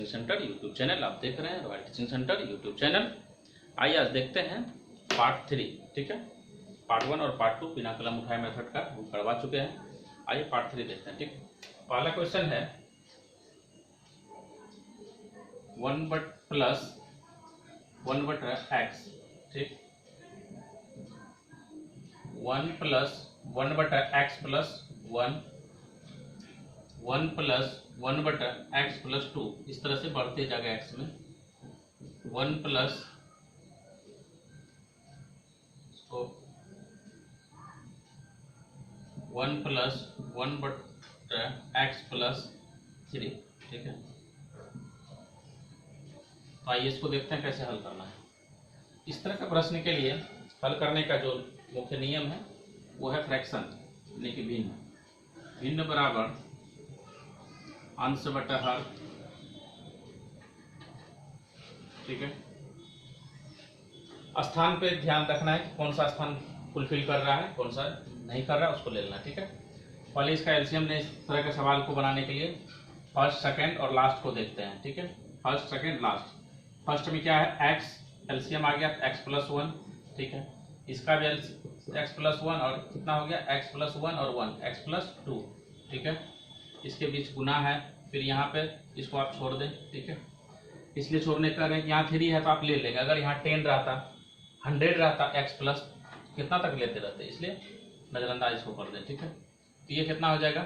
Centre YouTube channel आप देख रहे हैं, royal teaching centre YouTube channel. आइए आज देखते हैं पार्ट 3। ठीक है, पार्ट 1 और पार्ट 2 बिना कलम उठाए मेथड का हम करवा चुके हैं। आइए पार्ट 3 देखते हैं। ठीक, पहला क्वेश्चन है 1/x। ठीक, 1 + 1/x + 1 1 + 1/x + 2 इस तरह से बढ़ते जाएगा x में। 1 + 1/x + 3। ठीक है, तो आइए इसको देखते हैं कैसे हल करना है। इस तरह का प्रश्न के लिए हल करने का जो मुख्य नियम है वो है फ्रैक्शन, यानी कि भिन्न बराबर अंश बटा हर। ठीक है, स्थान पे ध्यान रखना है कि कौन सा स्थान फुलफिल कर रहा है, कौन सा नहीं कर रहा है, उसको ले लेना। ठीक है, पहले इसका एलसीएम ने इस तरह के सवाल को बनाने के लिए फर्स्ट, सेकंड और लास्ट को देखते हैं। ठीक है, फर्स्ट, सेकंड, लास्ट। फर्स्ट में क्या है, x, एलसीएम आ गया x + 1। ठीक है, इसका भी x + 1 और कितना हो गया, x + 1 और 1 x + 2। ठीक है, इसके बीच गुना है, फिर यहाँ पे इसको आप छोड़ दें। ठीक है, इसलिए छोड़ने का है, यहाँ 3 है तो आप ले लेंगे। अगर यहाँ 10 रहता, 100 रहता, x प्लस कितना तक लेते रहते, इसलिए नजरअंदाज इसको कर दें। ठीक है, तो ये कितना हो जाएगा,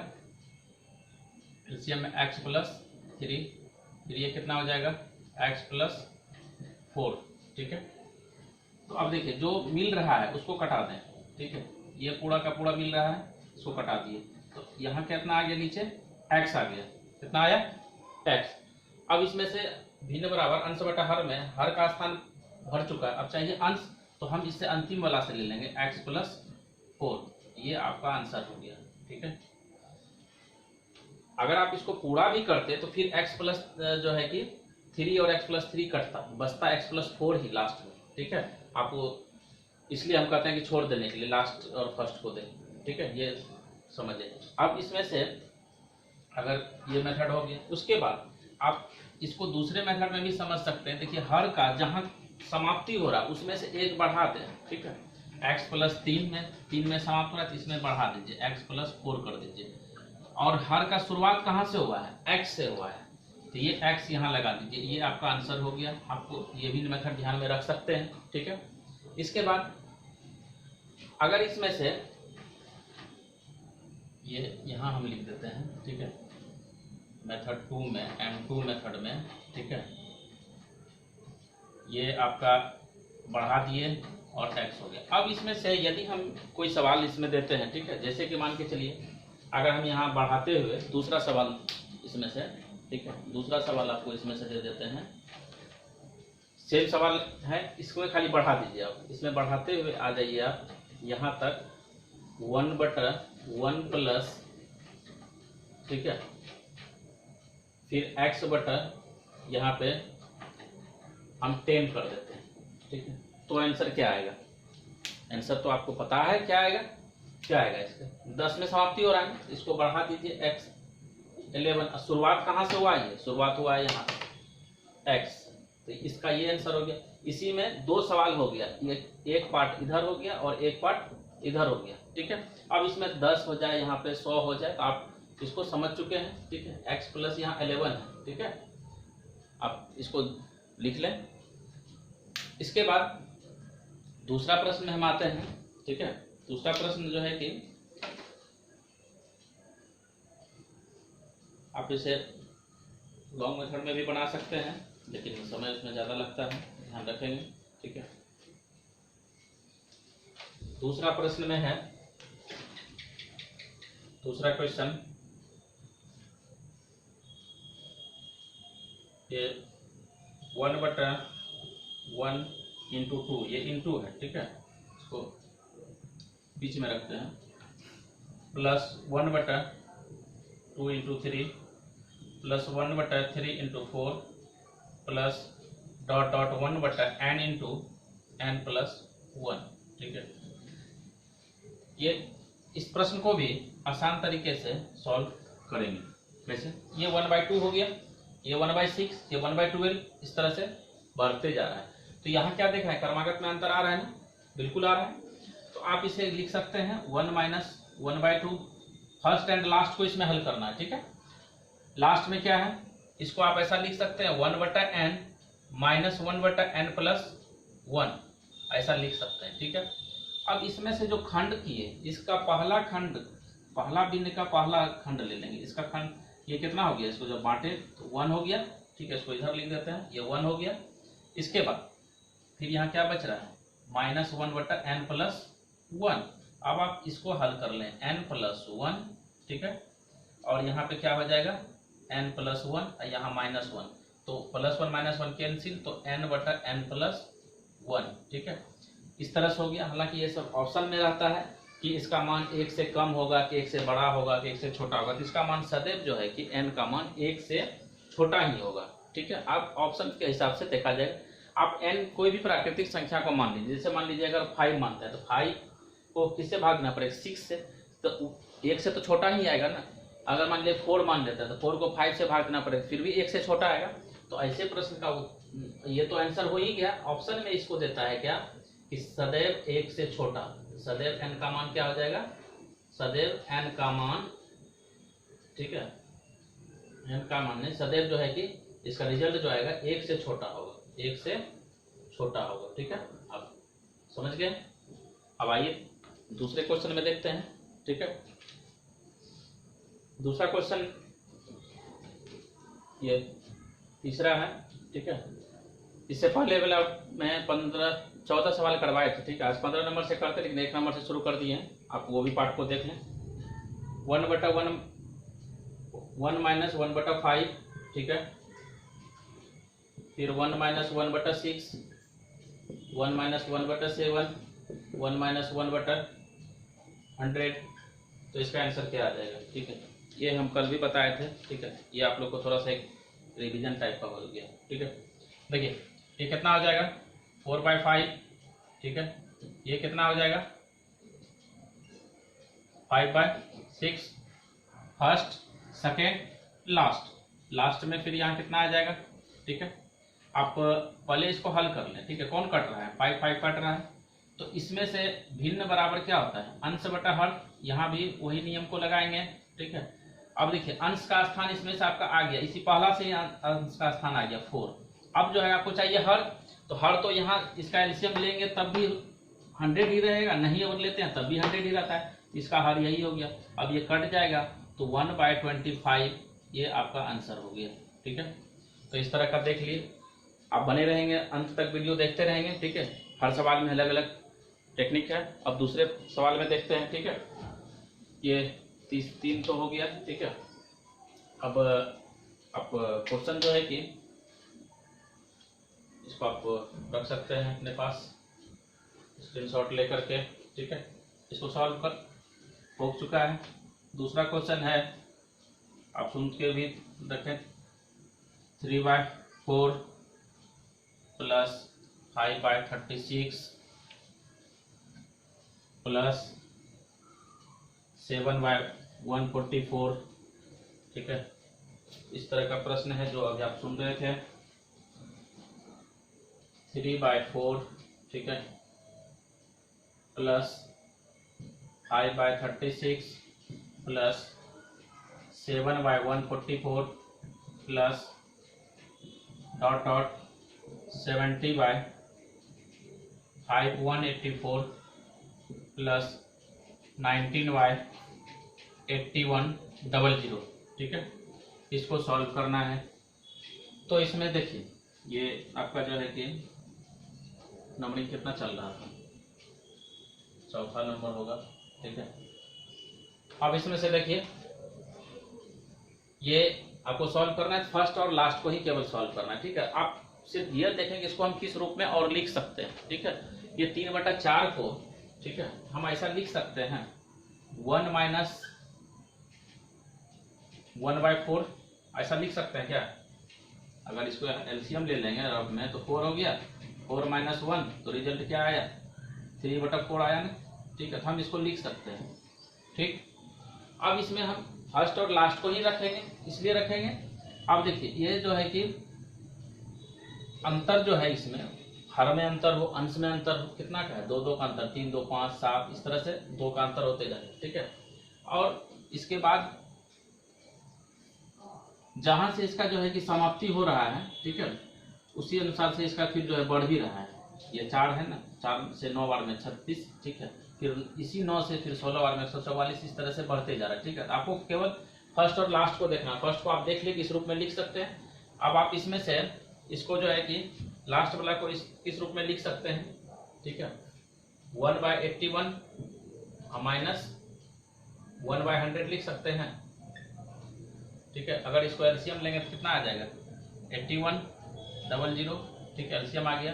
एलसीएम में x + 3, फिर ये कितना हो जाएगा x + 4। ठीक है, तो अब देखिए जो मिल रहा है उसको कटा दें। ठीक है, ये पूरा का पूरा मिल रहा है, इसको कटा दिए, तो यहाँ कितना आ गया, नीचे x आ गया। कितना आया, x। अब इसमें से भिन्न बराबर अंश बटा हर में हर का स्थान भर चुका है, अब चाहिए अंश, तो हम इससे अंतिम वाला से ले लेंगे x + 4। ये आपका आंसर हो गया। ठीक है, अगर आप इसको पूरा भी करते तो फिर x प्लस जो है कि 3 और x + 3 कटता, बचता x + 4 ही लास्ट में। ठीक है, आपको इसलिए हम कहते हैं कि छोड़ देने के लिए लास्ट और फर्स्ट को दें। ठीक है, ये समझिए। अब इसमें से अगर ये मेथड हो गया, उसके बाद आप इसको दूसरे मेथड में भी समझ सकते हैं। देखिए, हर का जहां समाप्ति हो रहा है उसमें से एक बढ़ा दें। ठीक है, x + 3 में समाप्त हो रहा है तो इसमें बढ़ा दीजिए, x + 4 कर दीजिए। और हर का शुरुआत कहाँ से हुआ है, x से हुआ है, तो ये x यहाँ लगा दीजिए। ये आपका आंसर हो गया। आपको ये भी मेथड ध्यान में रख सकते हैं। ठीक है, इसके बाद अगर इसमें से ये यहाँ हम लिख देते हैं। ठीक है, मेथड 2 में, M2 मेथड में। ठीक है, ये आपका बढ़ा दिए और x हो गया। अब इसमें से यदि हम कोई सवाल इसमें देते हैं, ठीक है, जैसे कि मान के चलिए अगर हम यहाँ बढ़ाते हुए दूसरा सवाल इसमें से, ठीक है, दूसरा सवाल आपको इसमें से दे देते हैं। सेम सवाल है, इसको खाली बढ़ा दीजिए। आप इसमें बढ़ाते हुए आ जाइए आप यहाँ तक 1/1 प्लस, ठीक है, फिर x बटा यहाँ पे हम 10 कर देते हैं। ठीक है, तो आंसर क्या आएगा, आंसर तो आपको पता है क्या आएगा। क्या आएगा, इसका 10 में समाप्ति हो रहा है, इसको बढ़ा दीजिए x 11। शुरुआत कहाँ से हुआ है, शुरुआत हुआ है यहाँ x, तो इसका ये आंसर हो गया। इसी में 2 सवाल हो गया, एक पार्ट इधर हो गया और एक पार्ट इधर हो गया। ठीक है, अब इसमें 10 हो जाए, यहाँ पे 100 हो जाए, तो आप इसको समझ चुके हैं। ठीक है, x + यहाँ 11 है। ठीक है, आप इसको लिख लें। इसके बाद दूसरा प्रश्न में हम आते हैं। ठीक है, दूसरा प्रश्न जो है कि आप इसे लॉन्ग मेथड में भी बना सकते हैं, लेकिन समय उसमें ज़्यादा लगता है, ध्यान रखेंगे। ठीक है, दूसरा प्रश्न में है, दूसरा क्वेश्चन ये 1/1 × 2, ये इंटू है। ठीक है, इसको बीच में रखते हैं, plus 1/2 × 3 plus 1/3 × 4 plus ... 1/n × n + 1। ठीक है, ये इस प्रश्न को भी आसान तरीके से सॉल्व करेंगे। कैसे, ये 1/2 हो गया, ये 1/6, ये 1/12, इस तरह से बढ़ते जा रहा है। तो यहाँ क्या देख रहे हैं, क्रमागत में अंतर आ रहा है ना, बिल्कुल आ रहा है। तो आप इसे लिख सकते हैं 1 - 1/2, फर्स्ट एंड लास्ट को इसमें हल करना है, ठीक है। लास्ट में क्या है, इसको आप ऐसा लिख सकते हैं 1/n - 1/n + 1, ऐसा लिख सकते हैं, ठीक है। अब इसमें से जो खंड किए, इसका पहला खंड, पहला बिंदु का पहला खंड ले लेंगे, इसका खंड ये कितना हो गया, इसको जब बांटे तो 1 हो गया, ठीक है। इसको इधर लिख देते हैं, ये 1 हो गया। इसके बाद फिर यहाँ क्या बच रहा है, -1/n + 1। अब आप इसको हल कर लें, n + 1, ठीक है। और यहाँ पे क्या हो जाएगा, n + 1, यहाँ -1, तो +1 - 1 कैंसिल, तो n/n + 1, ठीक है। इस तरह से हो गया। हालांकि ये सब ऑप्शन में रहता है कि इसका मान 1 से कम होगा कि 1 से बड़ा होगा कि 1 से छोटा होगा, तो इसका मान सदैव जो है कि n का मान 1 से छोटा ही होगा, ठीक है। आप ऑप्शन के हिसाब से देखा जाएगा। आप n कोई भी प्राकृतिक संख्या को मान लीजिए, जैसे मान लीजिए अगर 5 मानता है तो 5 को किससे भागना पड़ेगा, 6 से, तो 1 से तो छोटा ही आएगा ना। अगर मान लीजिए 4 मान लेता है तो 4 को 5 से भागना पड़ेगा, फिर भी 1 से छोटा आएगा। तो ऐसे प्रश्न का ये तो आंसर हो ही गया। ऑप्शन में इसको देता है क्या, कि सदैव 1 से छोटा, सदैव n का मान क्या हो जाएगा, सदैव n का मान, ठीक है, n का मान नहीं, सदैव जो है कि इसका रिजल्ट जो आएगा 1 से छोटा होगा, 1 से छोटा होगा, ठीक है। अब समझ गए। अब आइए दूसरे क्वेश्चन में देखते हैं, ठीक है। दूसरा क्वेश्चन ये तीसरा है, ठीक है। इससे पहले वाला मैं 14 सवाल करवाए थे, ठीक है। आज 15 नंबर से करते, लेकिन 1 नंबर से शुरू कर दिए हैं। आप वो भी पार्ट को देख लें। 1/1 1 - 1/5, ठीक है। फिर 1 - 1/6, 1 - 1/7, 1 - 1/100। तो इसका आंसर क्या आ जाएगा, ठीक है। ये हम कल भी बताए थे, ठीक है। ये आप लोग को थोड़ा सा एक रिवीजन टाइप का हो गया, ठीक है। देखिए ये कितना हो जाएगा, 4/5, ठीक है। ये कितना हो जाएगा, 5/6, फर्स्ट सेकेंड लास्ट, लास्ट में फिर यहाँ कितना आ जाएगा, ठीक है। आप पहले इसको हल कर लें, ठीक है। कौन कट रहा है, 5 5 कट रहा है, तो इसमें से भिन्न बराबर क्या होता है, अंश बटा हर। यहाँ भी वही नियम को लगाएंगे, ठीक है। अब देखिए अंश का स्थान इसमें से आपका आ गया, इसी पहला से ही अंश का स्थान आ गया 4। अब जो है आपको चाहिए हर, तो हर तो यहाँ इसका एलसीएम लेंगे तब भी 100 ही रहेगा, नहीं अगर लेते हैं तब भी 100 ही रहता है, इसका हर यही हो गया। अब ये कट जाएगा तो 1/25 ये आपका आंसर हो गया, ठीक है। तो इस तरह का देख लिए, आप बने रहेंगे, अंत तक वीडियो देखते रहेंगे, ठीक है। हर सवाल में अलग अलग टेक्निक है। अब दूसरे सवाल में देखते हैं, ठीक है। ये 3 तो हो गया, ठीक है। अब आप क्वेश्चन जो है कि इसको आप रख सकते हैं अपने पास स्क्रीनशॉट लेकर के, ठीक है। इसको सॉल्व कर हो चुका है। दूसरा क्वेश्चन है, आप सुन के भी रखें, 3/4 + 5/36 + 7/144, ठीक है। इस तरह का प्रश्न है जो अभी आप सुन रहे थे। 3/4, ठीक है, + 5/36 + 7/144 + ... 70/5/184 + 19/8100, ठीक है। इसको सॉल्व करना है। तो इसमें देखिए ये आपका जो है कि नंबरिंग कितना चल रहा था, चौथा नंबर होगा, ठीक है। अब इसमें से देखिए ये आपको सॉल्व करना है, फर्स्ट और लास्ट को ही केवल सॉल्व करना है, ठीक है। आप सिर्फ ये देखेंगे इसको हम किस रूप में और लिख सकते हैं, ठीक है। ये 3/4 को, ठीक है, हम ऐसा लिख सकते हैं 1 - 1/4, ऐसा लिख सकते हैं क्या। अगर इसको एलसीएम ले लेंगे रब में तो 4 हो गया, 4 - 1 तो रिजल्ट क्या आया, 3/4 आया ना, ठीक है। तो हम इसको लिख सकते हैं, ठीक। अब इसमें हम फर्स्ट और लास्ट को ही रखेंगे, इसलिए रखेंगे अब देखिए ये जो है कि अंतर जो है इसमें, हर में अंतर हो, अंश में अंतर हो, कितना का है, 2 2 का अंतर, 3 2 5 7, इस तरह से 2 का अंतर होते जाएगा, ठीक है। और इसके बाद जहां से इसका जो है कि समाप्ति हो रहा है, ठीक है, उसी अनुसार से इसका फिर जो है बढ़ भी रहा है। ये 4 है ना, 4 से 9 बार में 36, ठीक है, फिर इसी 9 से फिर 16 बार में 144, इस तरह से बढ़ते जा रहा है, ठीक है। तो आपको केवल फर्स्ट और लास्ट को देखना है। फर्स्ट को आप देख लिए किस रूप में लिख सकते हैं। अब आप इसमें से इसको जो है कि लास्ट वाला को इस रूप में लिख सकते हैं, ठीक है, 1/81 माइनस 1/100 लिख सकते हैं, ठीक है। अगर इसको एलसीएम लेंगे तो कितना आ जाएगा, 8100, ठीक है, एलसीएम आ गया,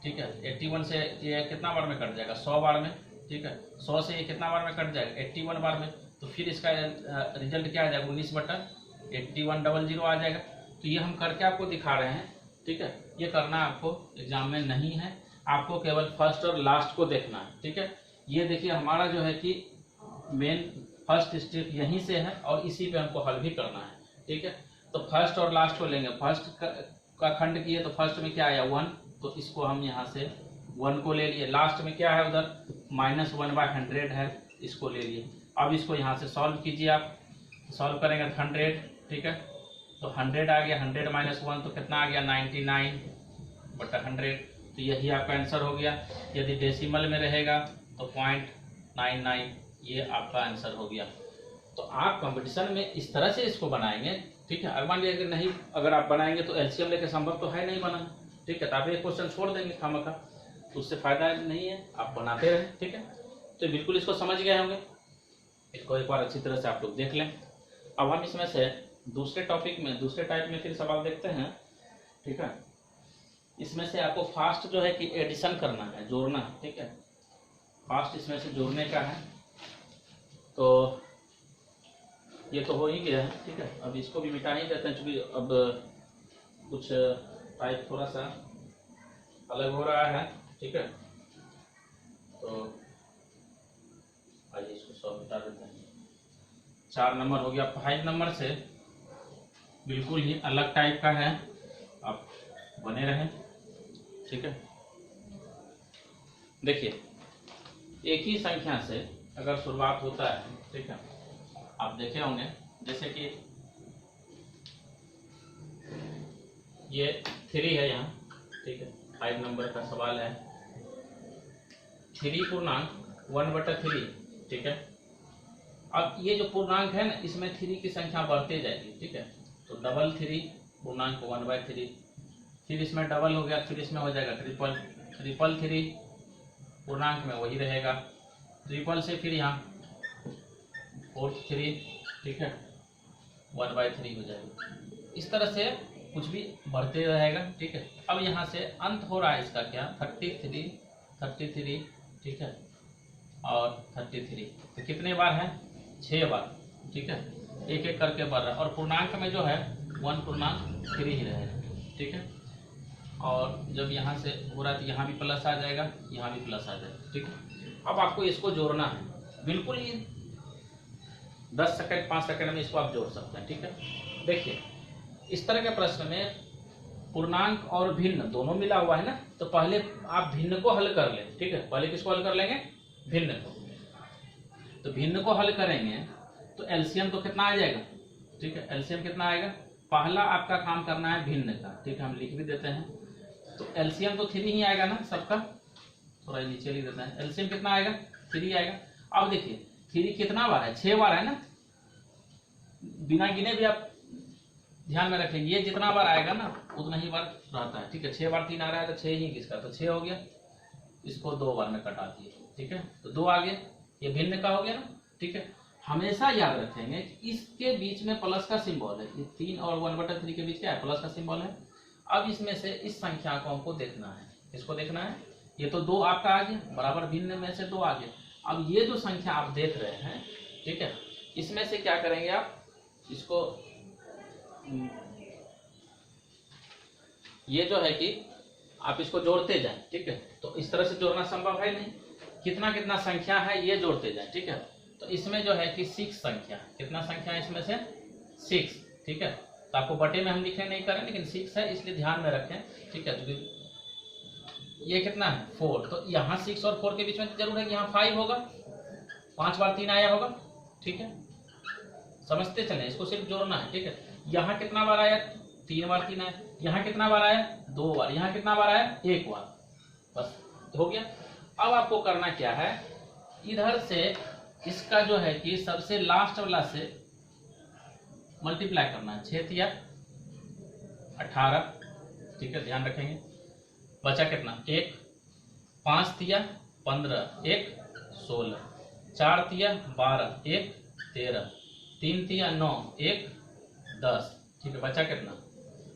ठीक है। 81 से ये कितना बार में कट जाएगा, 100 बार में, ठीक है। 100 से ये कितना बार में कट जाएगा, 81 बार में। तो फिर इसका रिजल्ट क्या आ जाएगा, 19/8100 आ जाएगा। तो ये हम करके आपको दिखा रहे हैं, ठीक है। ये करना आपको एग्जाम में नहीं है, आपको केवल फर्स्ट और लास्ट को देखना है, ठीक है। ये देखिए हमारा जो है कि मेन फर्स्ट स्टेप यहीं से है और इसी पे हमको हल भी करना है, ठीक है। तो फर्स्ट और लास्ट को लेंगे। फर्स्ट का खंड किए तो फर्स्ट में क्या आया 1, तो इसको हम यहाँ से 1 को ले लिए। लास्ट में क्या है उधर -1/100 है, इसको ले लिए। अब इसको यहाँ से सॉल्व कीजिए, आप सॉल्व करेंगे तो 100, ठीक है। तो 100 आ गया, 100 - 1 तो कितना आ गया, 99/100। तो यही आपका आंसर हो गया। यदि डेसिमल में रहेगा तो 0.99, ये आपका आंसर हो गया। तो आप कंपटीशन में इस तरह से इसको बनाएंगे, ठीक है। अगर मान लीजिए अगर नहीं, अगर आप बनाएंगे तो एलसीएम लेके संभव तो है नहीं बनाना, ठीक है। तो आप एक क्वेश्चन छोड़ देंगे खामखा, तो उससे फायदा नहीं है, आप बनाते रहें, ठीक है। तो बिल्कुल इसको समझ गए होंगे। इसको एक बार अच्छी तरह से आप लोग देख लें। अब हम इसमें से दूसरे टॉपिक में, दूसरे टाइप में फिर सवाल देखते हैं, ठीक है। इसमें से आपको फास्ट जो है कि एडिशन करना है, जोड़ना है, ठीक है। फास्ट इसमें से जोड़ने का है। तो ये तो हो ही गया है, ठीक है। अब इसको भी मिटा ही देते हैं, क्योंकि अब कुछ टाइप थोड़ा सा अलग हो रहा है, ठीक है। तो आइए इसको सब मिटा देते हैं। 4 नंबर हो गया। 5 नंबर से बिल्कुल ही अलग टाइप का है, आप बने रहें, ठीक है। देखिए एक ही संख्या से अगर शुरुआत होता है, ठीक है, आप देखे होंगे जैसे कि ये 3 है यहाँ, ठीक है। 5 नंबर का सवाल है, 3 पूर्णांक 1/3, ठीक है। अब ये जो पूर्णांक है ना, इसमें 3 की संख्या बढ़ते जाएगी, ठीक है। तो 3 पूर्णांक 1/3, फिर इसमें डबल हो गया, फिर इसमें हो जाएगा ट्रिपल, 3 पूर्णांक में वही रहेगा, ट्रिपल से फिर यहाँ 4/3, ठीक है, 1/3 हो जाएगा। इस तरह से कुछ भी बढ़ते रहेगा, ठीक है। अब यहाँ से अंत हो रहा है इसका क्या, 33, ठीक है, और 33। तो कितने बार है, 6 बार, ठीक है। एक एक करके बढ़ रहा है। और पूर्णांक में जो है 1/3 ही रहेगा, ठीक है। और जब यहाँ से हो रहा है तो यहाँ भी प्लस आ जाएगा, यहाँ भी प्लस आ जाएगा, ठीक है। अब आपको इसको जोड़ना है, बिल्कुल ही 10 सेकंड 5 सेकंड में इसको आप जोड़ सकते हैं, ठीक है। देखिए इस तरह के प्रश्न में पूर्णांक और भिन्न दोनों मिला हुआ है ना, तो पहले आप भिन्न को हल कर लें, ठीक है। पहले किसको हल कर लेंगे, भिन्न को। तो भिन्न को हल करेंगे तो एलसीएम तो कितना आ जाएगा, ठीक है। एलसीएम कितना आएगा, पहला आपका काम करना है भिन्न का, ठीक है, हम लिख भी देते हैं। तो एलसीएम तो 3 ही आएगा ना सबका, थोड़ा नीचे लिख देते हैं। एलसीएम कितना आएगा, 3 आएगा। अब देखिए 3 कितना बार है, 6 बार है ना, बिना गिने भी आप ध्यान में रखेंगे, ये जितना बार आएगा ना उतना ही बार रहता है, ठीक है। 6 बार 3 आ रहा है तो 6 ही किसका, तो 6 हो गया। इसको 2 बार में कटा दिए, ठीक है, तो 2 आ गया, ये भिन्न का हो गया ना, ठीक है। हमेशा याद रखेंगे इसके बीच में प्लस का सिंबल है, ये 3 और 1/3 के बीच क्या है, प्लस का सिंबल है। अब इसमें से इस संख्या को हमको देखना है, इसको देखना है। ये तो 2 आपका आ गया, बराबर भिन्न में से 2 आ गया। अब ये जो संख्या आप देख रहे हैं, ठीक है, इसमें से क्या करेंगे आप, इसको ये जो है कि आप इसको जोड़ते जाएं, ठीक है। तो इस तरह से जोड़ना संभव है नहीं, कितना कितना संख्या है ये जोड़ते जाएं, ठीक है। तो इसमें जो है कि 6 संख्या, कितना संख्या है इसमें से 6, ठीक है। तो आपको बटे में हम लिखने नहीं करें, लेकिन 6 है इसलिए ध्यान में रखें, ठीक है। तो ये कितना है 4, तो यहाँ 6 और 4 के बीच में जरूर है कि यहाँ 5 होगा, 5 बार 3 आया होगा, ठीक है। समझते चले, इसको सिर्फ जोड़ना है, ठीक है। यहाँ कितना बार आया 3 बार 3 आया, यहाँ कितना बार आया 2 बार, यहाँ कितना बार आया 1 बार, बस हो गया। अब आपको करना क्या है, इधर से इसका जो है कि सबसे लास्ट वाला से मल्टीप्लाई करना है। 6 तिया 18, ठीक है, ध्यान रखेंगे। बचा कितना 1, 5 तिया 15, 1 16, 4 तिया 12, 1 13, 3 तिया 9, 1 10, ठीक है। बचा कितना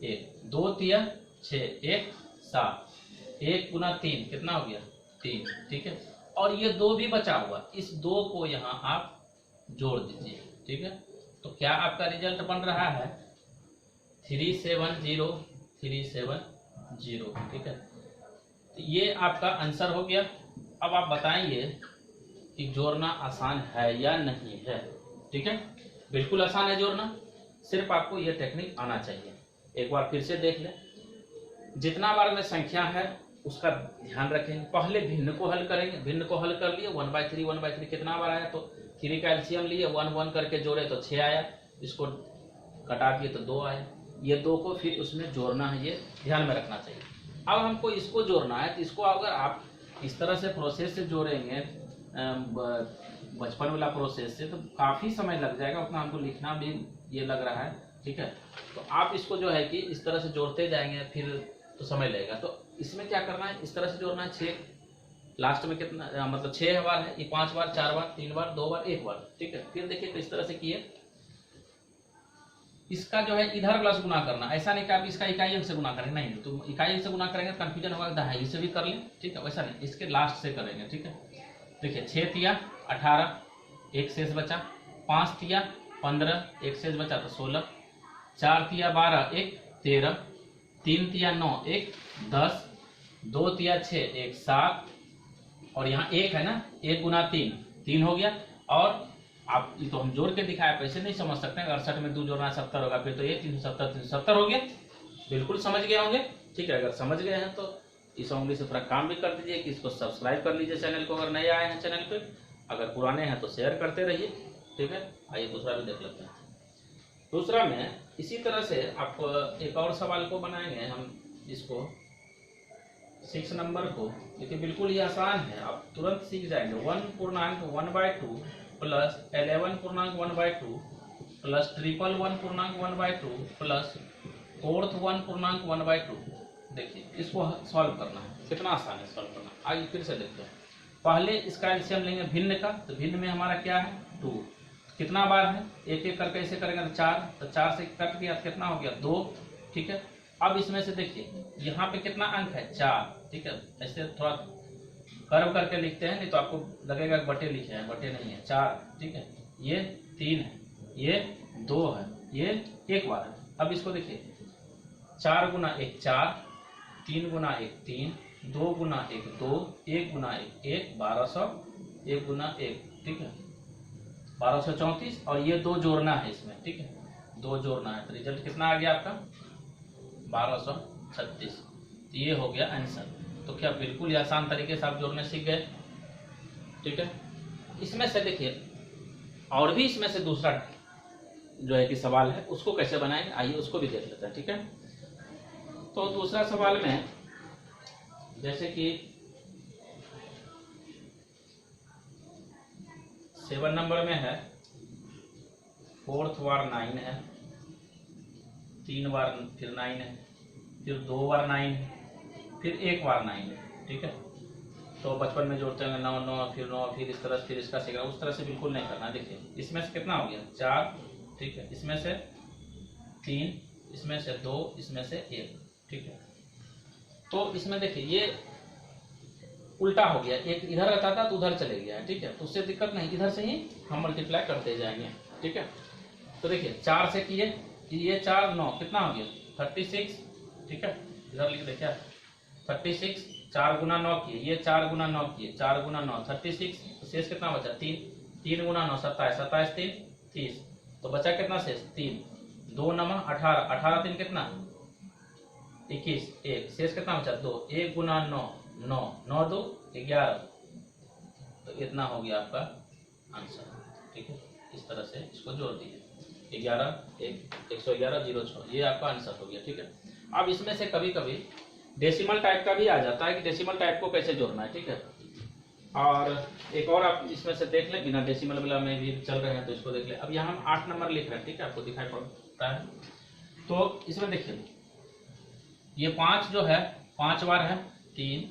1, 2 तिया 6, 1 7, 1 गुना 3 कितना हो गया 3, ठीक है। और ये 2 भी बचा हुआ, इस 2 को यहाँ आप जोड़ दीजिए, ठीक है। तो क्या आपका रिजल्ट बन रहा है 370, ठीक है। तो ये आपका आंसर हो गया। अब आप बताएंगे कि जोड़ना आसान है या नहीं है, ठीक है। बिल्कुल आसान है जोड़ना, सिर्फ आपको ये टेक्निक आना चाहिए। एक बार फिर से देख लें, जितना बार में संख्या है उसका ध्यान रखेंगे। पहले भिन्न को हल करेंगे, भिन्न को हल कर लिए 1/3 कितना बार आया, तो 3 का एलसीएम लिए 1 1 करके जोड़े तो 6 आया, इसको कटा दिए तो 2 आया। ये 2 को फिर उसमें जोड़ना है, ये ध्यान में रखना चाहिए। अब हमको इसको जोड़ना है, तो इसको अगर आप इस तरह से प्रोसेस से जोड़ेंगे बचपन वाला प्रोसेस से, तो काफ़ी समय लग जाएगा, उतना हमको लिखना भी ये लग रहा है, ठीक है। तो आप इसको जो है कि इस तरह से जोड़ते जाएंगे, फिर तो समय लगेगा। तो इसमें क्या करना है, इस तरह से जोड़ना है। 6 लास्ट में कितना, मतलब 6 बार है, ये 5 बार 4 बार 3 बार 2 बार 1 बार, ठीक है। फिर देखिए तो इस तरह से किए, इसका जो है इधर प्लस गुना करना, ऐसा नहीं कि आप इसका इकाई अंक से गुना करें, नहीं, तो इकाई अंक से गुना करेंगे कंफ्यूजन होगा, दहाई से भी कर लें, ठीक है। वैसा नहीं, इसके लास्ट से करेंगे, ठीक है। देखिए 6 तिया 18, 1 शेष बचा, 5 तिया 15, 1 शेष बचा तो 16, 4 तिया 12, 1 13, 3 तिया 9, 1 10, 2 तिया 6, 1 7, और यहाँ 1 है ना, 1 गुना 3 हो गया। और आप ये तो हम जोड़ के दिखाया, पैसे नहीं समझ सकते हैं, 68 में 2 जोड़ना 70 होगा, फिर तो ये 370 हो गया। बिल्कुल समझ गए होंगे, ठीक है। अगर समझ गए हैं तो इस उंगली से थोड़ा काम भी कर दीजिए कि इसको सब्सक्राइब कर लीजिए चैनल को, अगर नए आए हैं चैनल पे। अगर पुराने हैं तो शेयर करते रहिए, ठीक है। आइए दूसरा भी देख लेते हैं। दूसरा में इसी तरह से आप एक और सवाल को बनाएंगे हम, इसको 6 नंबर को। देखिए बिल्कुल ये आसान है, आप तुरंत सीख जाएंगे। 1/1/2 प्लस 11/1/2 प्लस 1/1/1/2 प्लस 1/4/1/2। देखिए इसको सॉल्व करना है, कितना आसान है सॉल्व करना। आइए फिर से देखते हैं। पहले इसका एलसीएम लेंगे भिन्न का, तो भिन्न में हमारा क्या है 2, कितना बार है, एक एक करके ऐसे करेंगे तो 4, तो 4 से कट गया तो कितना हो गया 2, ठीक है। अब इसमें से देखिए यहाँ पे कितना अंक है 4, ठीक है। ऐसे थोड़ा कर्व करके लिखते हैं, नहीं तो आपको लगेगा बटे लिखे हैं, बटे नहीं है 4, ठीक है। ये 3 है, ये 2 है, ये 1 बार है। अब इसको देखिए 4 गुना 1 4, 3 गुना 1 3, 2 गुना 1 2, 1 गुना 1 1, 1200, 1 गुना 1, ठीक है 1234। और ये 2 जोड़ना है इसमें, ठीक है, 2 जोड़ना है, तो रिजल्ट कितना आ गया आपका 1236। तो ये हो गया आंसर। तो क्या बिल्कुल ही आसान तरीके से आप जोड़ने सीख गए, ठीक है। इसमें से देखिए और भी इसमें से दूसरा जो है कि सवाल है, उसको कैसे बनाएंगे आइए उसको भी देख लेते हैं, ठीक है। तो दूसरा सवाल में जैसे कि 7 नंबर में है, 4th बार 9 है, 3 बार फिर 9 है, फिर 2 बार 9 है, फिर 1 बार 9 है, ठीक है। तो बचपन में जोड़ते हैं 9 9 फिर 9, फिर इस तरह, फिर इसका सीखना, उस तरह से बिल्कुल नहीं करना। देखिए इसमें से कितना हो गया 4, ठीक है, इसमें से 3, इसमें से 2, इसमें से 1, ठीक है। तो इसमें देखिए ये उल्टा हो गया, एक इधर रहता था तो उधर चले गया, ठीक है। तो उससे दिक्कत नहीं, इधर से ही हम मल्टीप्लाई करते जाएंगे, ठीक है। तो देखिए 4 से किए कि ये 4 9 कितना हो गया 36, ठीक है। इधर लिख देखिए 36, 4 गुना 9 किए, ये 4 गुना 9 किए, 4 गुना 9 36, तो शेष कितना बचा 3, 3 गुना 9 27, 27 3 30, तो बचा कितना शेष 3। 2 नमा 18, 18 3 कितना 21, एक शेष कितना बचा 2, 1 गुना 9, 9, 9 2 11, तो इतना हो गया आपका आंसर। ठीक है, इस तरह से इसको जोड़ दिए 11 111 06, ये आपका आंसर हो गया। ठीक है, अब इसमें से कभी कभी डेसिमल टाइप का भी आ जाता है कि डेसिमल टाइप को कैसे जोड़ना है। ठीक है, और एक और आप इसमें से देख लें, बिना डेसिमल वाला में भी चल रहे हैं तो इसको देख लें। अब यहाँ हम 8 नंबर लिख रहे हैं। ठीक है, आपको दिखाई पड़ता है, तो इसमें देखिए ये 5 जो है 5 बार है, 3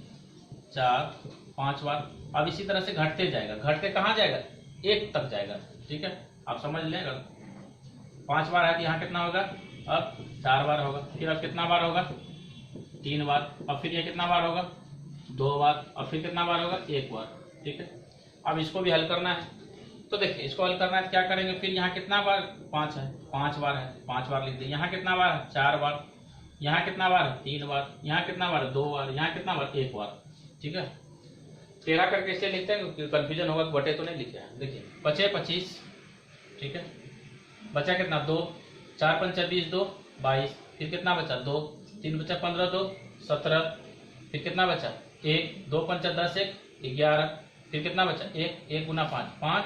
4 5 बार। अब इसी तरह से घटते जाएगा, घटते कहाँ जाएगा 1 तक जाएगा। ठीक है, आप समझ लें, अगर 5 बार है तो यहाँ कितना होगा, अब 4 बार होगा, फिर अब कितना बार होगा 3 बार, अब फिर ये कितना बार होगा 2 बार, और फिर कितना बार होगा 1 बार। ठीक है, अब इसको भी हल करना है, तो देखिए इसको हल करना है तो क्या करेंगे, फिर यहाँ कितना बार 5 है, 5 बार है, 5 बार लिख दिए। यहाँ कितना बार है 4 बार, यहाँ कितना बार है 3 बार, यहाँ कितना बार 2 बार, यहाँ कितना बार 1 बार। ठीक है, 13 करके इसलिए लिखते हैं क्योंकि कन्फ्यूजन होगा, बटे तो नहीं लिखे हैं। देखिए बचे 25। ठीक है, बचा कितना 2, 4 5 20 2 22, फिर कितना बचा 2, 3 बचा 15 2 17, फिर कितना बचा 1, 2 5 10 1 11, फिर कितना बचा 1, 1 गुना 5 5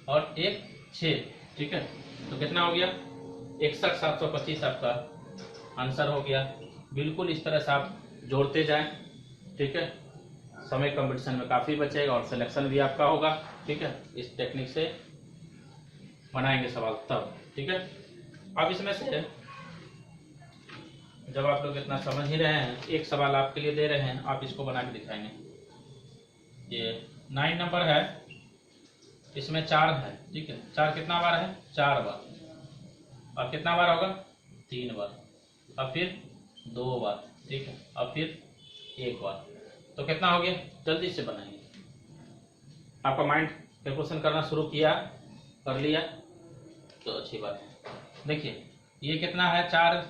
और 1 6। ठीक है, तो कितना हो गया 61 725 आपका आंसर हो गया। बिल्कुल इस तरह से आप जोड़ते जाएं। ठीक है, समय कंपटीशन में काफ़ी बचेगा और सिलेक्शन भी आपका होगा। ठीक है, इस टेक्निक से बनाएंगे सवाल तब। ठीक है, अब इसमें से जब आप लोग इतना समझ ही रहे हैं, एक सवाल आपके लिए दे रहे हैं, आप इसको बना के दिखाएंगे। ये 9 नंबर है, इसमें 4 है। ठीक है, 4 कितना बार है 4 बार, और कितना बार होगा 3 बार, और फिर 2 बार। ठीक है, और फिर 1 बार, तो कितना हो गया, जल्दी से बनाएंगे। आपका माइंड कैलकुलेशन करना शुरू किया, कर लिया तो अच्छी बात है। देखिए ये कितना है 4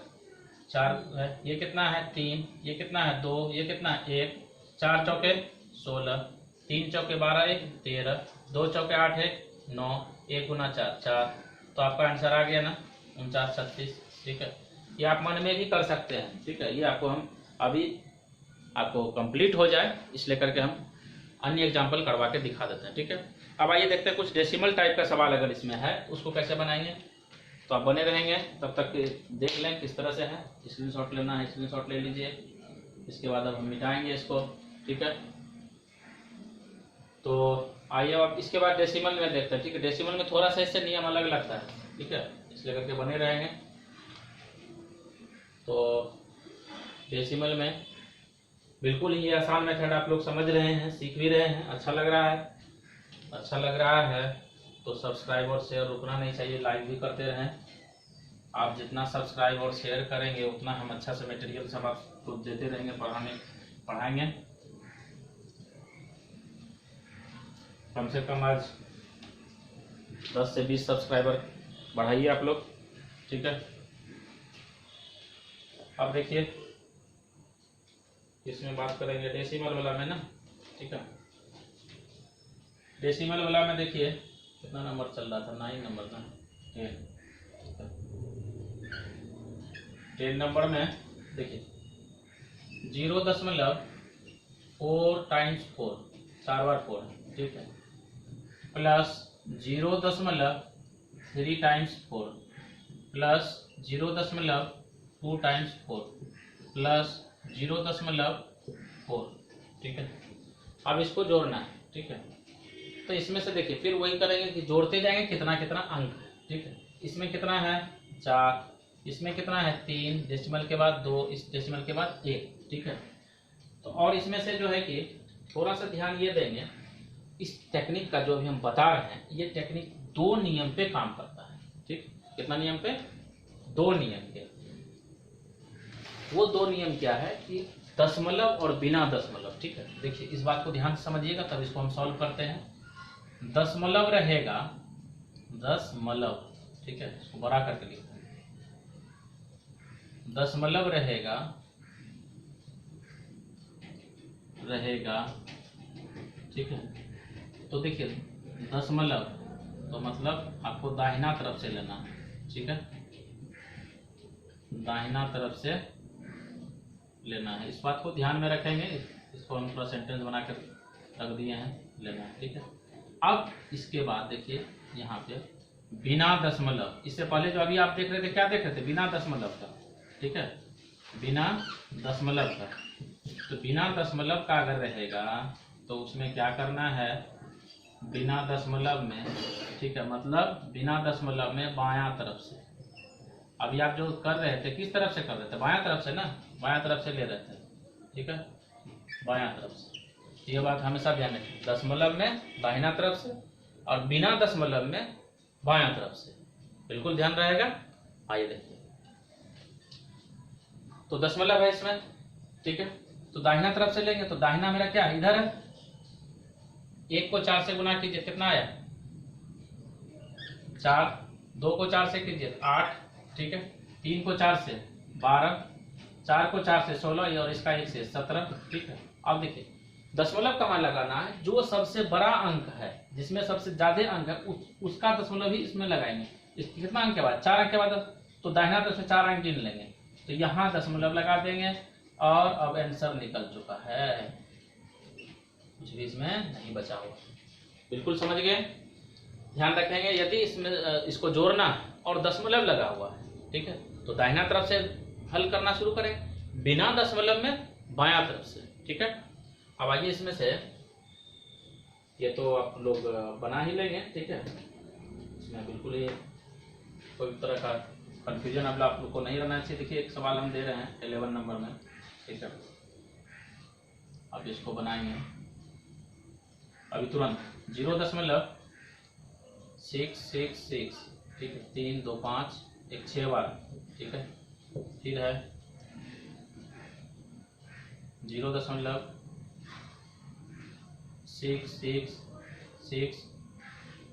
है, ये कितना है 3, ये कितना है 2, ये कितना है 1, 4 चौके 16, 3 चौके 12 1 13, 2 चौके 8 1 9, 1 गुना 4 4, तो आपका आंसर आ गया ना 49 36। ठीक है, ये आप मन में भी कर सकते हैं। ठीक है, ये आपको हम अभी आपको कंप्लीट हो जाए इसलिए करके हम अन्य एग्जाम्पल करवा के दिखा देते हैं। ठीक है, अब आइए देखते हैं कुछ डेसिमल टाइप का सवाल अगर इसमें है उसको कैसे बनाएंगे। तो आप बने रहेंगे, तब तक देख लें किस तरह से है। स्क्रीनशॉट लेना है, स्क्रीनशॉट ले लीजिए। इसके बाद अब हम मिटाएंगे इसको। ठीक है, तो आइए अब इसके बाद डेसिमल में देखते हैं। ठीक है, डेसिमल में थोड़ा सा इससे नियम अलग लगता है। ठीक है, इसलिए करके बने रहेंगे। तो डेसिमल में बिल्कुल ही आसान मेथड आप लोग समझ रहे हैं, सीख भी रहे हैं। अच्छा लग रहा है, अच्छा लग रहा है तो सब्सक्राइब और शेयर रुकना नहीं चाहिए, लाइक भी करते रहें। आप जितना सब्सक्राइब और शेयर करेंगे उतना हम अच्छा से मटेरियल सब आपको देते रहेंगे, पढ़ाएंगे। कम से कम आज 10 से 20 सब्सक्राइबर बढ़ाइए आप लोग। ठीक है, अब देखिए इसमें बात करेंगे डेसिमल वाला में ना। ठीक है, डेसिमल वाला में देखिए कितना नंबर चल रहा था, 9 नंबर था, 10 नंबर में देखिए 0.4 टाइम्स 4, 4 बार 4 है। ठीक है, plus 0.3 times 4, plus 0.2 times 4, plus 0.4। ठीक है, अब इसको जोड़ना है। ठीक है, तो इसमें से देखिए फिर वही करेंगे कि जोड़ते जाएंगे कितना कितना अंक है। ठीक है, इसमें कितना है 4, इसमें कितना है 3, डेसिमल के बाद 2, इस डेसिमल के बाद 1। ठीक है, तो और इसमें से जो है कि थोड़ा सा ध्यान ये देंगे, इस टेक्निक का जो भी हम बता रहे हैं ये टेक्निक 2 नियम पे काम करता है। ठीक, कितना नियम पे 2 नियम पे। वो 2 नियम क्या है कि दशमलव और बिना दशमलव। ठीक है, देखिए इस बात को ध्यान से समझिएगा तब इसको हम सॉल्व करते हैं। दशमलव रहेगा, दशमलव। ठीक है, इसको बड़ा करके लिखते हैं, दशमलव रहेगा ठीक है, तो देखिए दशमलव तो मतलब आपको दाहिना तरफ से लेना है। ठीक है, दाहिना तरफ से लेना है। इस बात को ध्यान में रखेंगे, इसको हम थोड़ा सेंटेंस बना कर रख दिए हैं, लेना है, ठीक है। अब इसके बाद देखिए यहाँ पे बिना दशमलव, इससे पहले जो अभी आप देख रहे थे क्या देख रहे थे, बिना दशमलव का, ठीक है, बिना दशमलव का। तो बिना दशमलव का अगर रहेगा तो उसमें क्या करना है, बिना दशमलव में, ठीक है, मतलब बिना दशमलव में बायां तरफ से। अभी आप जो कर रहे थे किस तरफ से कर रहे थे, बायां तरफ से ना, बायां तरफ से ले रहे थे, ठीक है, बायां तरफ से। ये बात हमेशा ध्यान रखें, दशमलव में दाहिना तरफ से और बिना दशमलव में बायां तरफ से, बिल्कुल ध्यान रहेगा। आइए देखिए, तो दशमलव है इसमें, ठीक है, तो दाहिना तरफ से लेंगे तो दाहिना मेरा क्या है, इधर है। 1 को 4 से गुना कीजिए, कितना आया 4, 2 को 4 से कीजिए 8, ठीक है, 3 को 4 से 12, 4 को 4 से 16 और इसका 1 से 17, ठीक है। अब देखिए दशमलव का मान लगाना है, जो सबसे बड़ा अंक है, जिसमें सबसे ज्यादा अंक है उसका दशमलव ही इसमें लगाएंगे। इस कितना अंक के बाद, 4 अंक के बाद, तो दाहिना तरफ से 4 अंक गिन लेंगे, तो यहाँ दशमलव लगा देंगे और अब आंसर निकल चुका है, कुछ भी इसमें नहीं बचा हुआ। बिल्कुल समझ गए, ध्यान रखेंगे। यदि इसमें इसको जोड़ना और दशमलव लगा हुआ है, ठीक है, तो दाहिना तरफ से हल करना शुरू करें, बिना दशमलव में बायां तरफ से, ठीक है। अब आइए इसमें से, ये तो आप लोग बना ही लेंगे, ठीक है, इसमें बिल्कुल ही कोई तरह का कंफ्यूजन अब आप लोग को नहीं रहना चाहिए। देखिए एक सवाल हम दे रहे हैं 11 नंबर में, ठीक है, अब इसको बनाएंगे अभी तुरंत। 0.666, ठीक है, 3 2 5 1 6 बार, ठीक है, फिर है 0.666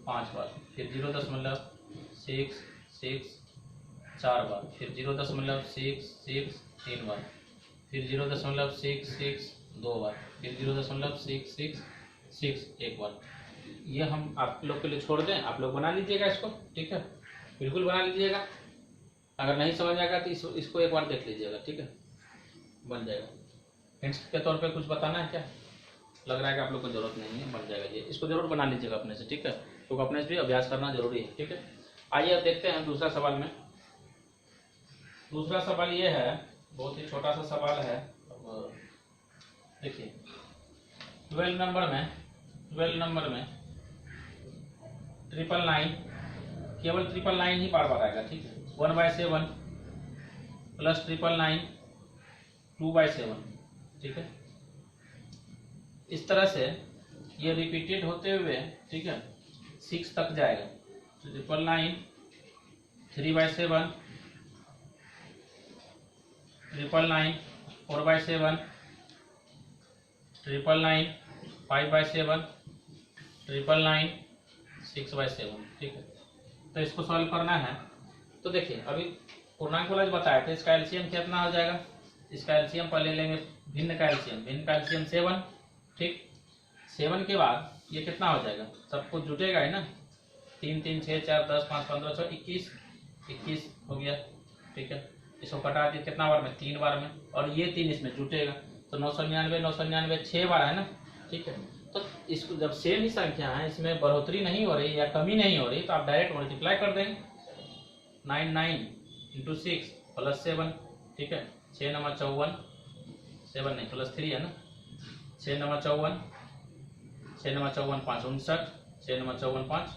5 बार, फिर 0.666 4 बार, फिर 0.66 3 बार, फिर 0.66 2 बार, फिर 0.666 1 बार। ये हम आप लोग के लिए छोड़ दें, आप लोग बना लीजिएगा इसको, ठीक है, बिल्कुल बना लीजिएगा। अगर नहीं समझ आएगा तो इसको एक बार देख लीजिएगा, ठीक है, बन जाएगा। हिंट्स के तौर पे कुछ बताना है क्या, लग रहा है कि आप लोग को जरूरत नहीं है, बन जाएगा ये, इसको जरूर बना लीजिएगा अपने से, ठीक है, तो अपने से भी अभ्यास करना जरूरी है, ठीक है। आइए अब देखते हैं दूसरा सवाल में। दूसरा सवाल ये है, बहुत ही छोटा सा सवाल है। देखिए 12 नंबर में 999 केवल 999 ही बार बार आएगा, ठीक है, 1/7 प्लस 999 2/7, ठीक है, इस तरह से ये रिपीटेड होते हुए, ठीक है, 6 तक जाएगा। 999 3/7 999 4/7 999 5/7 999 6/7, ठीक है। तो इसको सॉल्व करना है, तो देखिए अभी पूर्णांक वाला जो बताया था, इसका एलसीएम कितना हो जाएगा, इसका एलसीएम पहले लेंगे, भिन्न का एलसीएम 7, ठीक, 7 के बाद ये कितना हो जाएगा, सब कुछ जुटेगा है ना, 3 3 6 4 10 5 15 16 21 हो गया, ठीक है। इसको कटा दिए कितना बार में, 3 बार में, और ये 3 इसमें जुटेगा, तो 999 6 बार है ना, ठीक है। तो इसको जब सेम ही संख्या है, इसमें बढ़ोतरी नहीं हो रही या कमी नहीं हो रही, तो आप डायरेक्ट मल्टीप्लाई कर देंगे, 99 × 6 + 7, ठीक है, 6 9 54, 7 नहीं +3 है ना, 6 9 54, 6 9 54 5 59, 6 9 54 5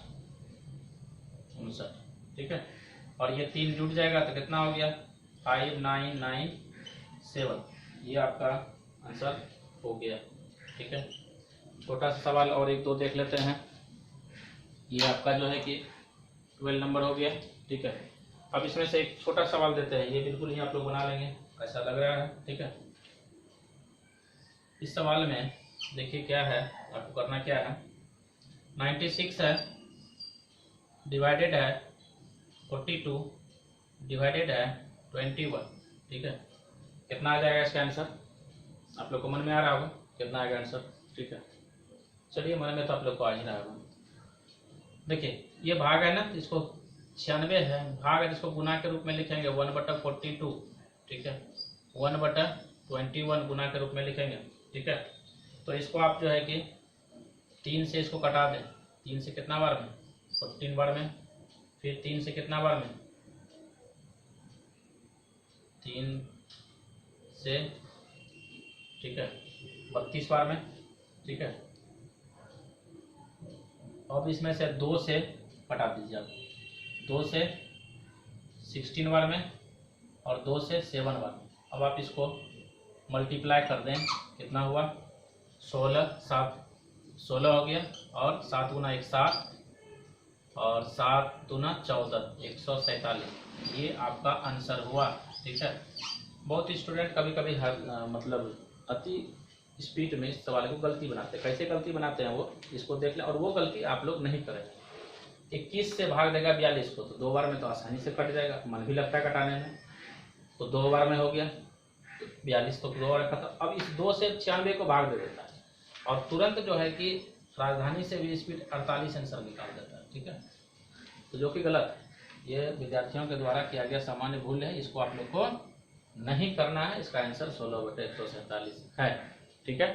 59, ठीक है, और ये 3 जुट जाएगा तो कितना हो गया 5997, ये आपका आंसर हो गया, ठीक है। छोटा सा सवाल और एक दो देख लेते हैं। ये आपका जो है कि 12 नंबर हो गया, ठीक है। अब इसमें से एक छोटा सवाल देते हैं, ये बिल्कुल ही आप लोग बना लेंगे, कैसा लग रहा है, ठीक है। इस सवाल में देखिए क्या है, आपको करना क्या है, 96 है, डिवाइडेड है 42, डिवाइडेड है 21, ठीक है, कितना आ जाएगा इसका आंसर, आप लोग को मन में आ रहा होगा कितना आएगा आंसर, ठीक है। चलिए मन में तो आप लोग को आ ही रहा होगा। देखिए ये भाग है ना, इसको 96 है, भाग है जिसको गुना के रूप में लिखेंगे 1/42, ठीक है, 1/21 गुना के रूप में लिखेंगे, ठीक है। तो इसको आप जो है कि 3 से इसको कटा दें, 3 से कितना बार में, 14 बार में, फिर 3 से कितना बार में, 3 से, ठीक है, 32 बार में, ठीक है। अब इसमें से 2 से कटा दीजिए आप, 2 से 16 बार में और 2 से 7 बार में। अब आप इसको मल्टीप्लाई कर दें, कितना हुआ, 16, 7, 16 हो गया, और 7 गुना 1 7, और 7 दूना 14, 147, ये आपका आंसर हुआ, ठीक है। बहुत स्टूडेंट कभी कभी मतलब अति स्पीड में इस सवाल को गलती बनाते हैं। कैसे गलती बनाते हैं वो, इसको देख लें, और वो गलती आप लोग नहीं करें। 21 से भाग देगा 42 को, तो 2 बार में तो आसानी से कट जाएगा, मन भी लगता है कटाने में, तो 2 बार में हो गया, तो 42 तो 2 बार खत्म। अब इस 2 से 96 को भाग दे देता है, और तुरंत जो है कि राजधानी से भी स्पीड 48 आंसर निकाल देता है, ठीक है। तो जो कि गलत है, ये विद्यार्थियों के द्वारा किया गया सामान्य भूल है, इसको आप लोग को नहीं करना है। इसका आंसर 16/147 है, ठीक है।